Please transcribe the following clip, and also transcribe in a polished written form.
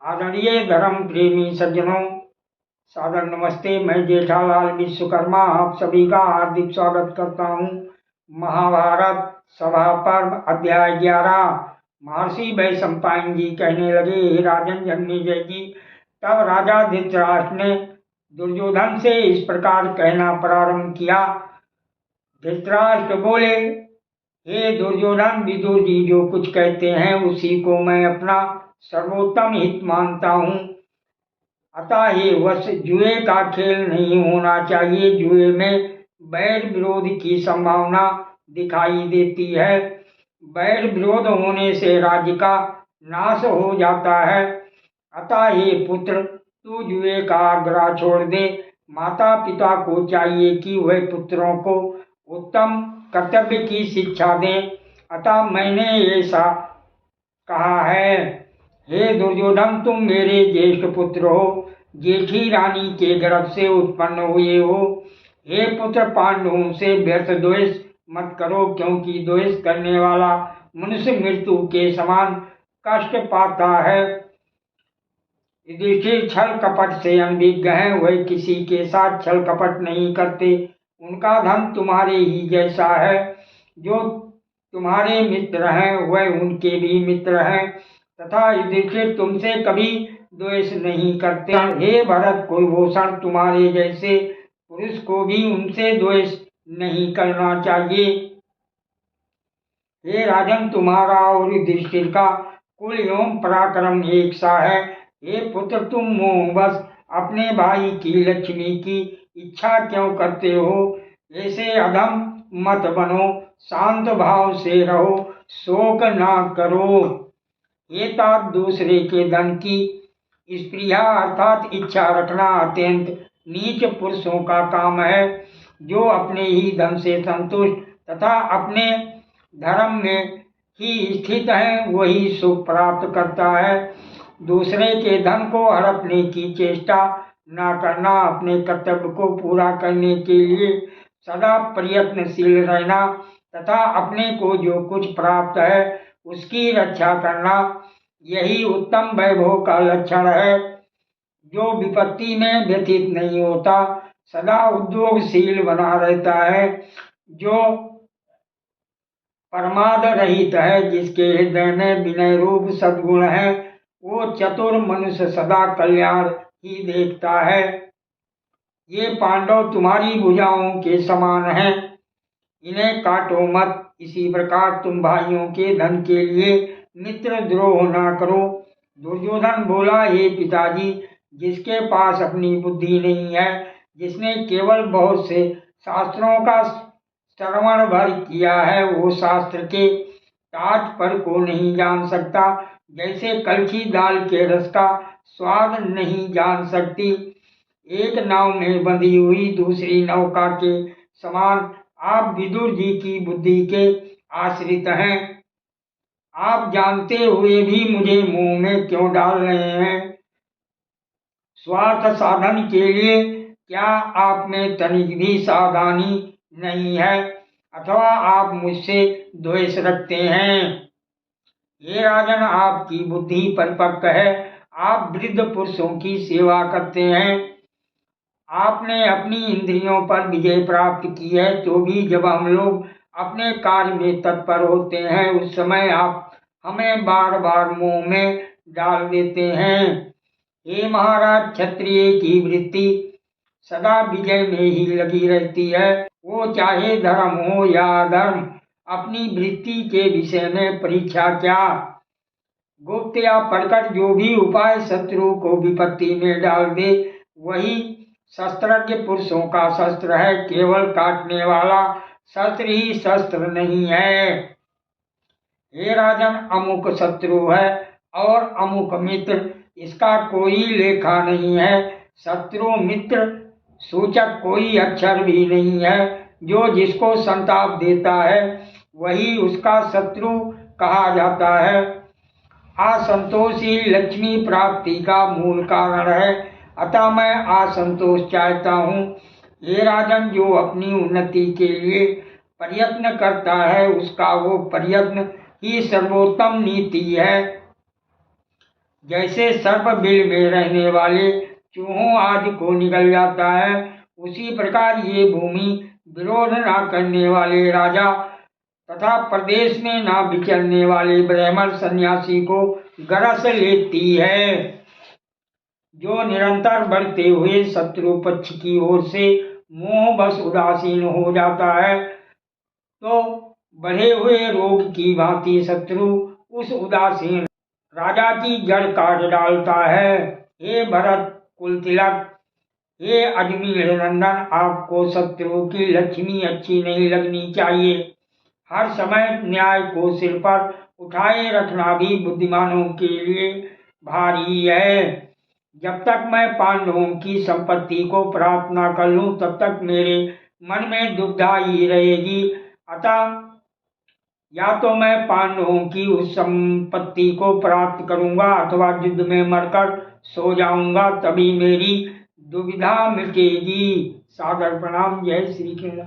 आदरणीय धर्म प्रेमी सज्जनों, सादर नमस्ते। मैं जेठालाल विश्वकर्मा आप सभी का हार्दिक स्वागत करता हूँ। महाभारत सभा पर्व अध्याय 11। महर्षि वैशंपायन जी कहने लगे, हे राजन जन्मेजय जी। तब राजा धृतराष्ट्र ने दुर्योधन से इस प्रकार कहना प्रारंभ किया। धृतराष्ट्र बोले, हे दुर्योधन, विदुर जी जो कुछ कहते हैं उसी को मैं अपना सर्वोत्तम हित मानता हूँ। अतः ये वश जुए का खेल नहीं होना चाहिए। जुए में बैर विरोध की संभावना दिखाई देती है। बैर विरोध होने से राज्य का नाश हो जाता है। अतः ये पुत्र, तू जुए का आग्रह छोड़ दे। माता पिता को चाहिए कि वह पुत्रों को उत्तम कर्तव्य की शिक्षा दें। अतः मैंने ऐसा कहा है। हे दुर्योधन, तुम मेरे ज्येष्ठ पुत्र हो, जेठी रानी के गर्भ से उत्पन्न हुए हो। हे पुत्र, पांडवों से व्यर्थ द्वेष मत करो, क्योंकि द्वेष करने वाला मनुष्य मृत्यु के समान कष्ट पाता है। युधिष्ठिर छल कपट से अनभिज्ञ हैं, वह किसी के साथ छल कपट नहीं करते। उनका धन तुम्हारे ही जैसा है। जो तुम्हारे मित्र हैं वह उनके भी मित्र हैं, तथा युधिष्ठिर तुमसे कभी द्वेष नहीं करते। हे भरत कुलभूषण, तुम्हारे जैसे पुरुष को भी उनसे द्वेष नहीं करना चाहिए। हे राजन, तुम्हारा और युधिष्ठिर का कुल एवं पराक्रम एक सा है। हे पुत्र, तुम मोहवश अपने भाई की लक्ष्मी की इच्छा क्यों करते हो? ऐसे अधम मत बनो, शांत भाव से रहो, शोक ना करो। ये तात दूसरे के धन की स्पृहा अर्थात इच्छा रखना अत्यंत नीच पुरुषों का काम है। जो अपने ही धन से संतुष्ट तथा अपने धर्म में ही स्थित है वही सुख प्राप्त करता है। दूसरे के धन को हड़पने की चेष्टा न करना, अपने कर्तव्य को पूरा करने के लिए सदा प्रयत्नशील रहना तथा अपने को जो कुछ प्राप्त है उसकी रक्षा करना, यही उत्तम वैभव का लक्षण है। जो विपत्ति में व्यथित नहीं होता, सदा उद्योगशील बना रहता है, जो प्रमाद रहित है, जिसके हृदय में विनय रूप सद्गुण है, वो चतुर मनुष्य सदा कल्याण ही देखता है। ये पांडव तुम्हारी भुजाओं के समान हैं, इन्हें काटो मत। इसी प्रकार तुम भाइयों के धन के लिए मित्र द्रोह न करो। दुर्योधन बोला, हे पिताजी, जिसके पास अपनी बुद्धि नहीं है, जिसने केवल बहुत से शास्त्रों का श्रवण भर किया है, वो शास्त्र के तात्पर्य को नहीं जान सकता। जैसे कलछी दाल के रस का स्वाद नहीं जान सकती। एक नाव में बंधी हुई दूसरी नौका के समान आप विदुर जी की बुद्धि के आश्रित हैं। आप जानते हुए भी मुझे मुंह में क्यों डाल रहे हैं? स्वार्थ साधन के लिए क्या आप में तनिक भी सावधानी नहीं है, अथवा आप मुझसे द्वेष रखते हैं? ये राजन, आपकी बुद्धि परिपक्व है, आप वृद्ध पुरुषों की सेवा करते हैं। आपने अपनी इंद्रियों पर विजय प्राप्त की है, तो भी जब हम लोग अपने कार्य में तत्पर होते हैं उस समय आप हमें बार बार मुंह में डाल देते हैं। हे महाराज, क्षत्रिय की वृत्ति सदा विजय में ही लगी रहती है। वो चाहे धर्म हो या अधर्म, अपनी वृत्ति के विषय में परीक्षा क्या? गुप्त या प्रकट जो भी उपाय शत्रु को विपत्ति में डाल दे, वही शस्त्रज्ञ पुरुषों का शस्त्र है। केवल काटने वाला शस्त्र ही शस्त्र नहीं है। हे राजन, अमुक शत्रु है और अमुक मित्र, इसका कोई लेखा नहीं है। शत्रु मित्र सूचक कोई अक्षर भी नहीं है। जो जिसको संताप देता है वही उसका शत्रु कहा जाता है। असंतोष ही लक्ष्मी प्राप्ति का मूल कारण है। अतः मैं असंतोष चाहता हूँ। ये राजन, जो अपनी उन्नति के लिए प्रयत्न करता है उसका वो प्रयत्न ही सर्वोत्तम नीति है। जैसे सर्प बिल में रहने वाले चूहों आदि को निगल जाता है, उसी प्रकार ये भूमि विरोध न करने वाले राजा तथा प्रदेश में न विचरने वाले ब्राह्मण सन्यासी को ग्रस लेती है। जो निरंतर बढ़ते हुए शत्रु पक्ष की ओर से मोहवश उदासीन हो जाता है, तो बढ़े हुए रोग की भांति शत्रु उस उदासीन राजा की जड़ काट डालता है। हे भरत कुल तिलक, हे अजमेर नंदन, आपको शत्रु की लक्ष्मी अच्छी नहीं लगनी चाहिए। हर समय न्याय को सिर पर उठाए रखना भी बुद्धिमानों के लिए भारी है। जब तक मैं पांडवों की संपत्ति को प्राप्त न कर लूं, तब तक मेरे मन में दुविधा ही रहेगी। अतः या तो मैं पांडवों की उस संपत्ति को प्राप्त करूंगा अथवा युद्ध में मरकर सो जाऊंगा, तभी मेरी दुविधा मिटेगी। सादर प्रणाम। जय श्री कृष्ण।